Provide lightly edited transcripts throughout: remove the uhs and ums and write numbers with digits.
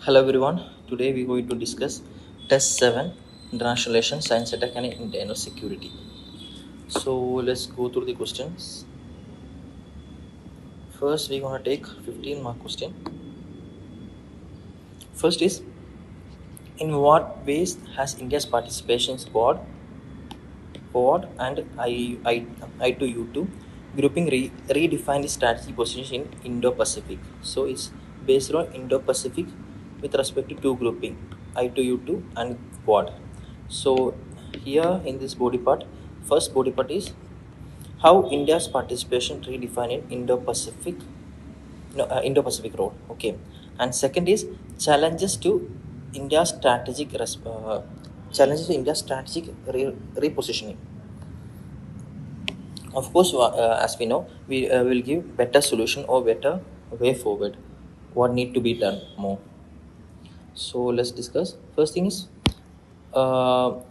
Hello everyone. Today we're going to discuss Test 7 International Relations, Science Attack and Internal Security. So let's go through the questions. First, we're going to take 15 mark question. First is, in what ways has India's participation in Quad and I to U2 grouping redefined its strategy position in Indo-Pacific? So it's based on Indo-Pacific with respect to two grouping, I to U2 and Quad. So here in this body part, first body part is how India's participation redefined in Indo-Pacific, Indo-Pacific role. Okay, and second is challenges to India's strategic challenges to India's strategic repositioning. Of course, as we know, we will give better solution or better way forward. What need to be done more? So let's discuss. First thing is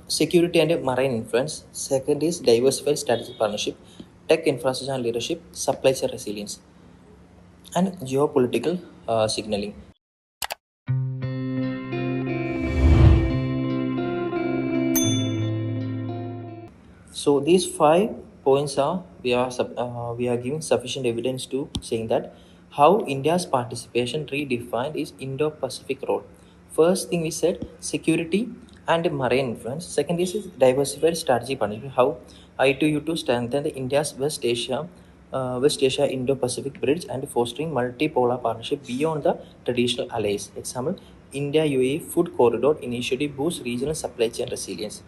security and marine influence. Second is diversified strategic partnership, tech infrastructure and leadership, supply chain resilience, and geopolitical signaling. So these 5 points are we are giving sufficient evidence to saying that how India's participation redefined its Indo-Pacific role. First thing we said security and marine influence. Second is diversified strategy partnership. How I2U2 strengthened India's West Asia Indo-Pacific bridge and fostering multipolar partnership beyond the traditional allies. Example: India UAE Food Corridor Initiative boosts regional supply chain resilience.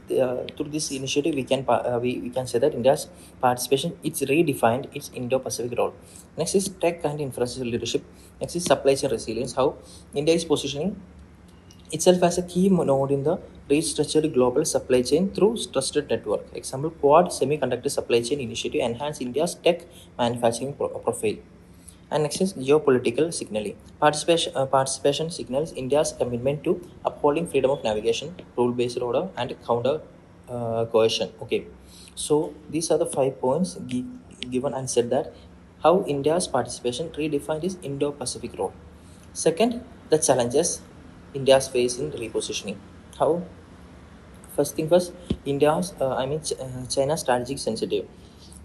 Through this initiative we can say that India's participation it's redefined its Indo-Pacific role. Next is tech and infrastructure leadership. Next is supply chain resilience, how India is positioning itself as a key node in the restructured global supply chain through trusted network. Example: Quad Semiconductor Supply Chain Initiative enhance India's tech manufacturing profile. And next is geopolitical signaling. Participation signals India's commitment to upholding freedom of navigation, rule-based order, and counter coercion. Okay, so these are the 5 points given and said that how India's participation redefined its Indo-Pacific role. Second, the challenges India's face in repositioning. How? First thing first, China's strategic sensitive.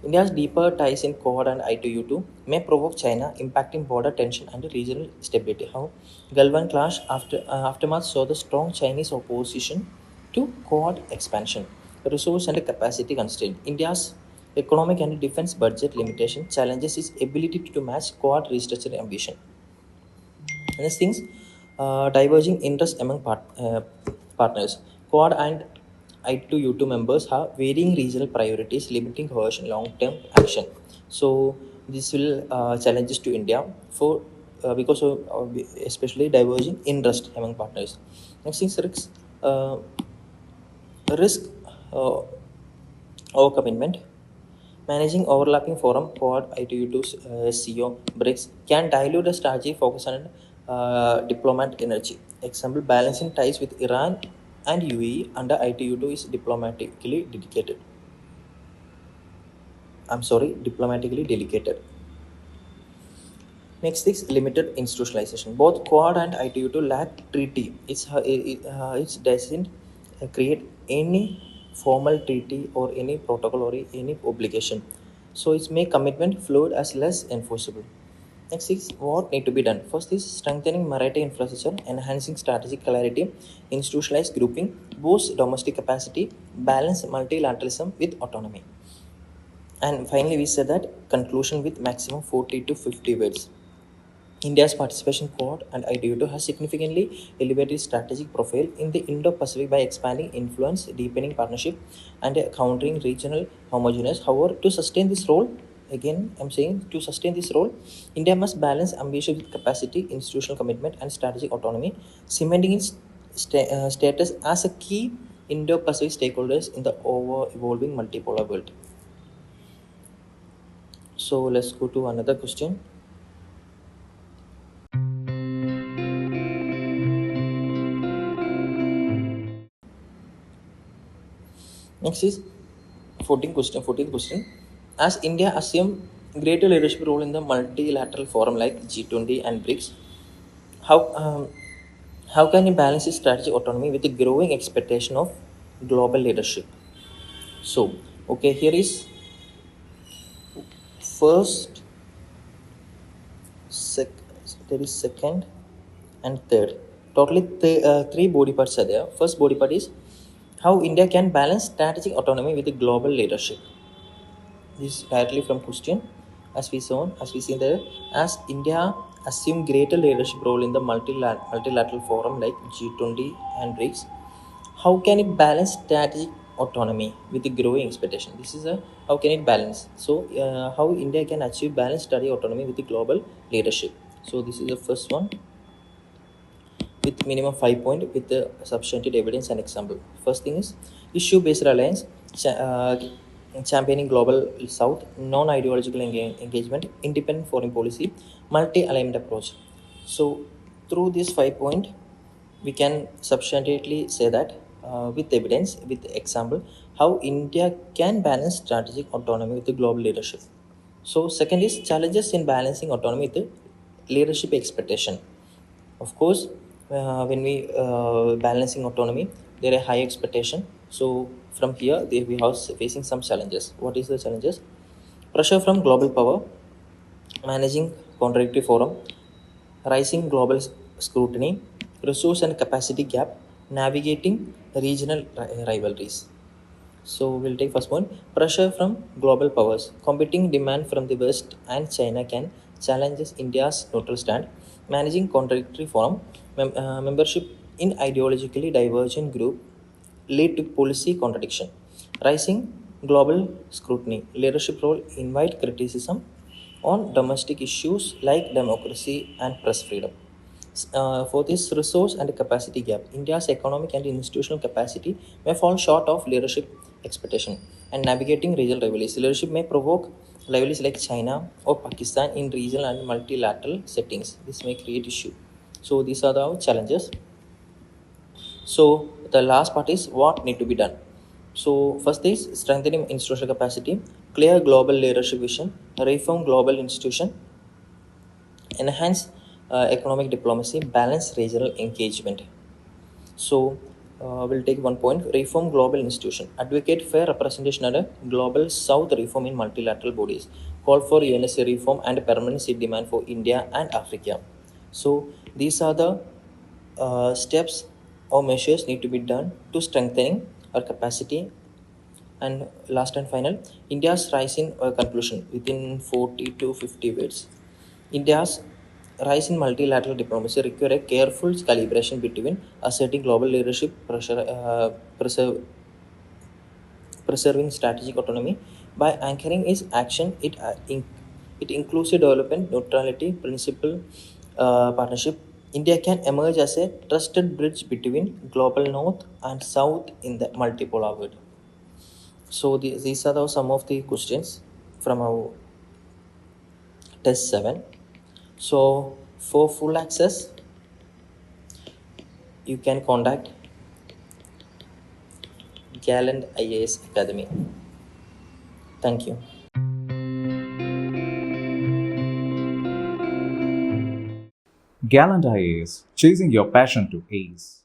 India's deeper ties in Quad and I2U2 may provoke China, impacting border tension and regional stability. How? Galwan clash aftermath saw the strong Chinese opposition to Quad expansion, resource and capacity constraint. India's economic and defense budget limitation challenges its ability to match Quad restructuring ambition. Next things, diverging interest among partners. Quad and I2U2 members have varying regional priorities, limiting coercion long-term action. So this will challenges to India for because of especially diverging interest among partners. Next things, risk uh, or commitment. Managing overlapping forum Quad I2U2 CO BRICS can dilute the strategy focus on diplomat energy. Example: balancing ties with Iran and UAE under I2U2 is diplomatically dedicated. Diplomatically delegated. Next is limited institutionalization. Both Quad and I2U2 lack treaty. It doesn't create any formal treaty or any protocol or any obligation. So its make commitment fluid as less enforceable. Next is what need to be done. First is strengthening maritime infrastructure, enhancing strategic clarity, institutionalized grouping, boost domestic capacity, balance multilateralism with autonomy. And finally, we said that conclusion with maximum 40 to 50 words. India's participation Quad and ITU2 has significantly elevated its strategic profile in the Indo-Pacific by expanding influence, deepening partnership, and countering regional homogeneous. However, to sustain this role, again, I'm saying to sustain this role, India must balance ambition with capacity, institutional commitment, and strategic autonomy, cementing its status as a key Indo-Pacific stakeholders in the evolving multipolar world. So let's go to another question. Next is 14th question. As India assumed greater leadership role in the multilateral forum like G20 and BRICS, how How can he balance his strategic autonomy with the growing expectation of global leadership? So, okay, here is first, sec- there is second, and third. Totally, three body parts are there. First body part is how India can balance strategic autonomy with the global leadership. This is directly from question, as we see there, as India assume greater leadership role in the multilateral forum like G20 and BRICS. How can it balance strategic autonomy with the growing expectation? This is a how can it balance. So how India can achieve balanced strategic autonomy with the global leadership. So this is the first one with minimum 5 point with the substantive evidence and example. First thing is issue based reliance, championing global south, non ideological engagement, independent foreign policy, multi alignment approach. So through this 5 point, we can substantially say that with evidence, with example, how India can balance strategic autonomy with the global leadership. So second is challenges in balancing autonomy with the leadership expectation. Of course, when we balancing autonomy, there are high expectation. So from here, we are facing some challenges. What is the challenges? Pressure from global power, managing contradictory forum, rising global scrutiny, resource and capacity gap, navigating regional rivalries. So we'll take first one. Pressure from global powers. Competing demand from the West and China can challenges India's neutral stand. Managing contradictory forum. Membership in ideologically divergent group lead to policy contradiction. Rising global scrutiny. Leadership role invite criticism on domestic issues like democracy and press freedom. For this resource and capacity gap, India's economic and institutional capacity may fall short of leadership expectation, and navigating regional rivalries. Leadership may provoke rivalries like China or Pakistan in regional and multilateral settings. This may create issue. So these are the challenges. So the last part is what need to be done. So first is strengthening institutional capacity, clear global leadership vision, reform global institution, enhance economic diplomacy, balance regional engagement. So we'll take 1 point. Reform global institution. Advocate fair representation at a global south, reform in multilateral bodies. Call for UNSC reform and permanent seat demand for India and Africa. So these are the steps or measures need to be done to strengthening our capacity. And last and final, India's rise in conclusion within 40 to 50 words. India's rise in multilateral diplomacy require a careful calibration between asserting global leadership, preserving strategic autonomy. By anchoring its action, it inclusive development, neutrality, principle, partnership. India can emerge as a trusted bridge between global north and south in the multipolar world. So these are some of the questions from our test 7. So for full access, you can contact Gallant IAS Academy. Thank you. Gallant IAS, chasing your passion to ace.